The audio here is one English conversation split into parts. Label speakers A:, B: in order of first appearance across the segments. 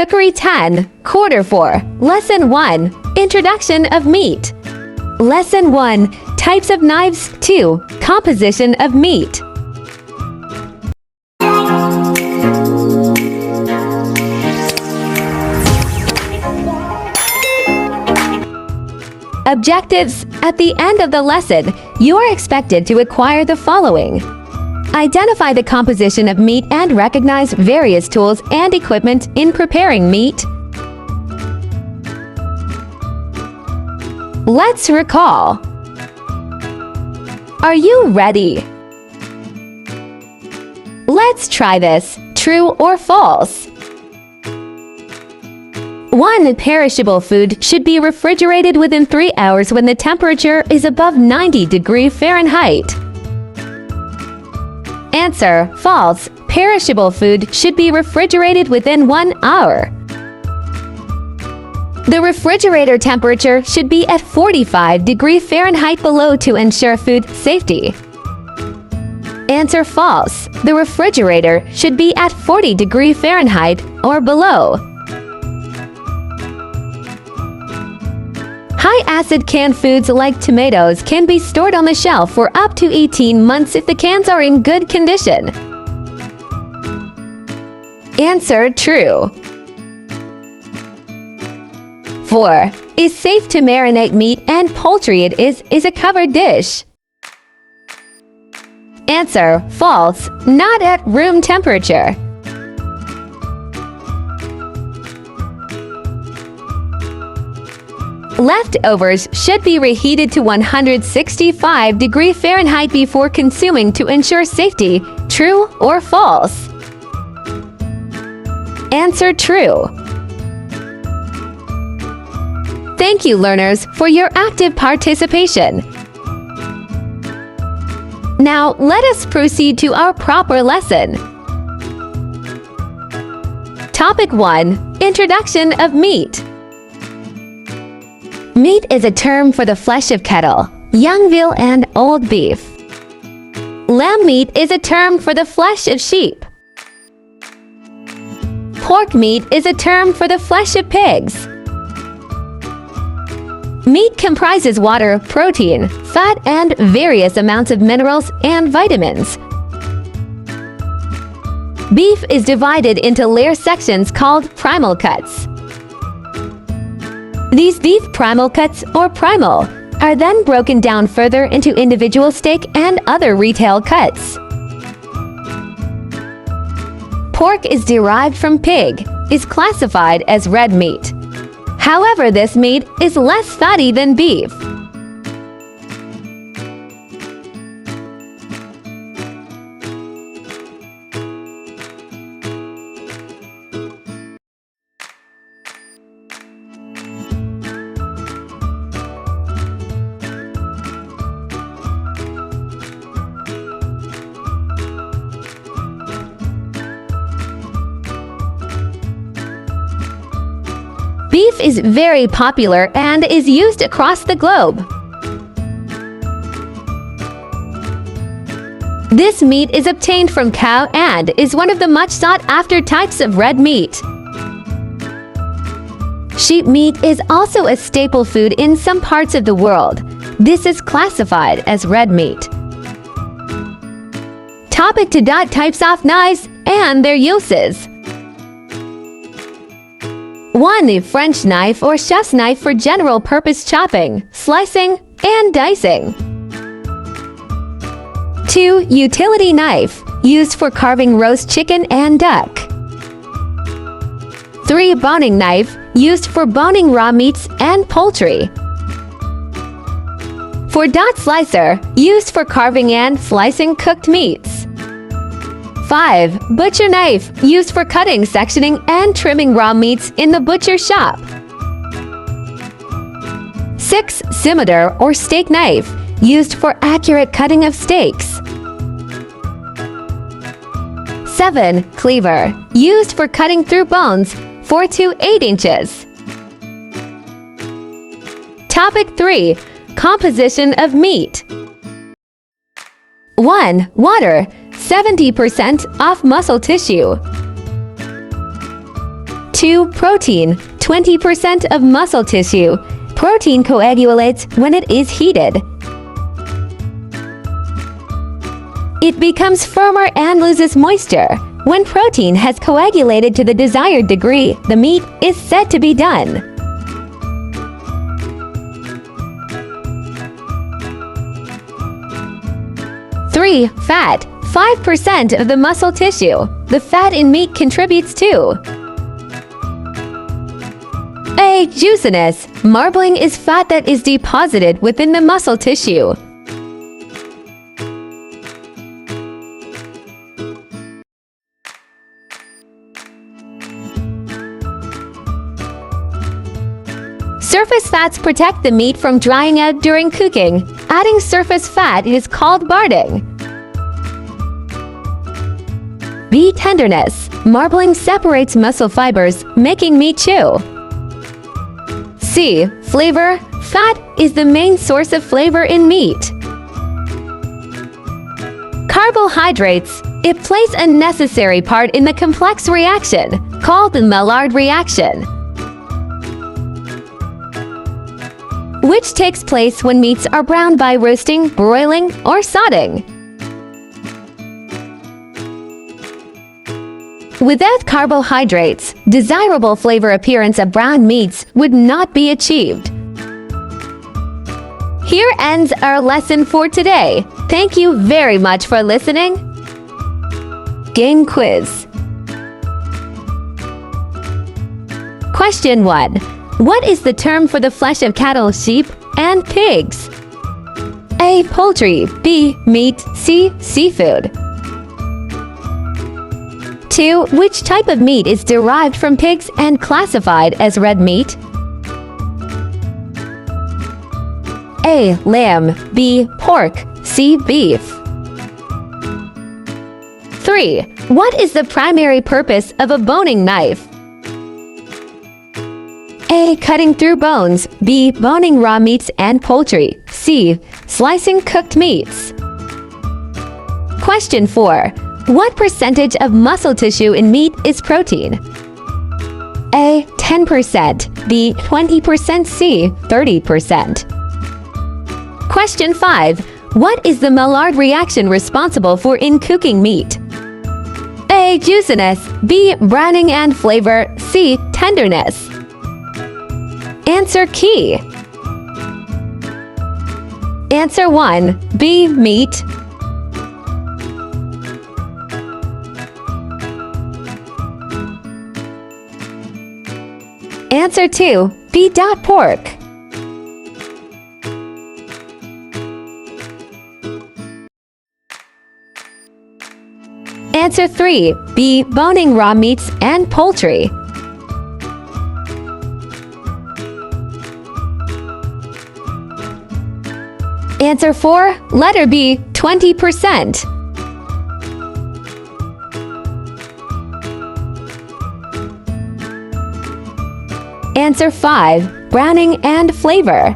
A: Cookery 10, Quarter 4, Lesson 1, Introduction of Meat. Lesson 1, Types of Knives. 2, Composition of Meat. Objectives. At the end of the lesson, you are expected to acquire the following. Identify the composition of meat and recognize various tools and equipment in preparing meat. Let's recall. Are you ready? Let's try this. True or false? 1. Perishable food should be refrigerated within 3 hours when the temperature is above 90 degrees Fahrenheit. Answer. False. Perishable food should be refrigerated within 1 hour. The refrigerator temperature should be at 45 degrees Fahrenheit below to ensure food safety. Answer. False. The refrigerator should be at 40 degrees Fahrenheit or below. High-acid canned foods like tomatoes can be stored on the shelf for up to 18 months if the cans are in good condition. Answer. True. 4. Is safe to marinate meat and poultry. It is a covered dish. Answer. False. Not at room temperature. Leftovers should be reheated to 165 degrees Fahrenheit before consuming to ensure safety. True or false? Answer. True. Thank you, learners, for your active participation. Now, let us proceed to our proper lesson. Topic 1. Introduction of meat. Meat is a term for the flesh of cattle, young veal and old beef. Lamb meat is a term for the flesh of sheep. Pork meat is a term for the flesh of pigs. Meat comprises water, protein, fat, and various amounts of minerals and vitamins. Beef is divided into layer sections called primal cuts. These beef primal cuts, or primal, are then broken down further into individual steak and other retail cuts. Pork is derived from pig, is classified as red meat. However, this meat is less fatty than beef. Beef is very popular and is used across the globe. This meat is obtained from cow and is one of the much sought-after types of red meat. Sheep meat is also a staple food in some parts of the world. This is classified as red meat. Topic 2. Types of knives and their uses. 1. French knife or chef's knife for general-purpose chopping, slicing, and dicing. 2. Utility knife, used for carving roast chicken and duck. 3. Boning knife, used for boning raw meats and poultry. 4. Slicer, used for carving and slicing cooked meats. 5. Butcher knife, used for cutting, sectioning, and trimming raw meats in the butcher shop. 6. Scimitar or steak knife, used for accurate cutting of steaks. 7. Cleaver, used for cutting through bones 4 to 8 inches. Topic 3. Composition of meat. 1. Water, 70% of muscle tissue. 2. Protein, 20% of muscle tissue. Protein coagulates when it is heated. It becomes firmer and loses moisture. When protein has coagulated to the desired degree, the meat is said to be done. 3. Fat, 5% of the muscle tissue. The fat in meat contributes to A. Juiciness. Marbling is fat that is deposited within the muscle tissue. Surface fats protect the meat from drying out during cooking. Adding surface fat is called barding. B. Tenderness. Marbling separates muscle fibers, making meat chew. C. Flavor. Fat is the main source of flavor in meat. Carbohydrates. It plays a necessary part in the complex reaction, called the Maillard reaction, which takes place when meats are browned by roasting, broiling, or sautéing. Without carbohydrates, desirable flavor appearance of browned meats would not be achieved. Here ends our lesson for today. Thank you very much for listening. Game quiz. Question 1. What is the term for the flesh of cattle, sheep, and pigs? A. Poultry. B. Meat. C. Seafood. 2. Which type of meat is derived from pigs and classified as red meat? A. Lamb. B. Pork. C. Beef. 3. What is the primary purpose of a boning knife? A. Cutting through bones. B. Boning raw meats and poultry. C. Slicing cooked meats. Question 4. What percentage of muscle tissue in meat is protein? A. 10%. B. 20%. C. 30%. Question 5. What is the Maillard reaction responsible for in cooking meat? A. Juiciness. B. Browning and flavor. C. Tenderness. Answer key. Answer 1. B. Meat. Answer 2. B. Pork. Answer 3. B. Boning raw meats and poultry. Answer 4. Letter B. 20%. Answer 5. Browning and flavor.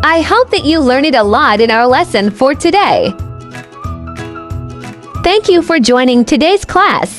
A: I hope that you learned a lot in our lesson for today. Thank you for joining today's class.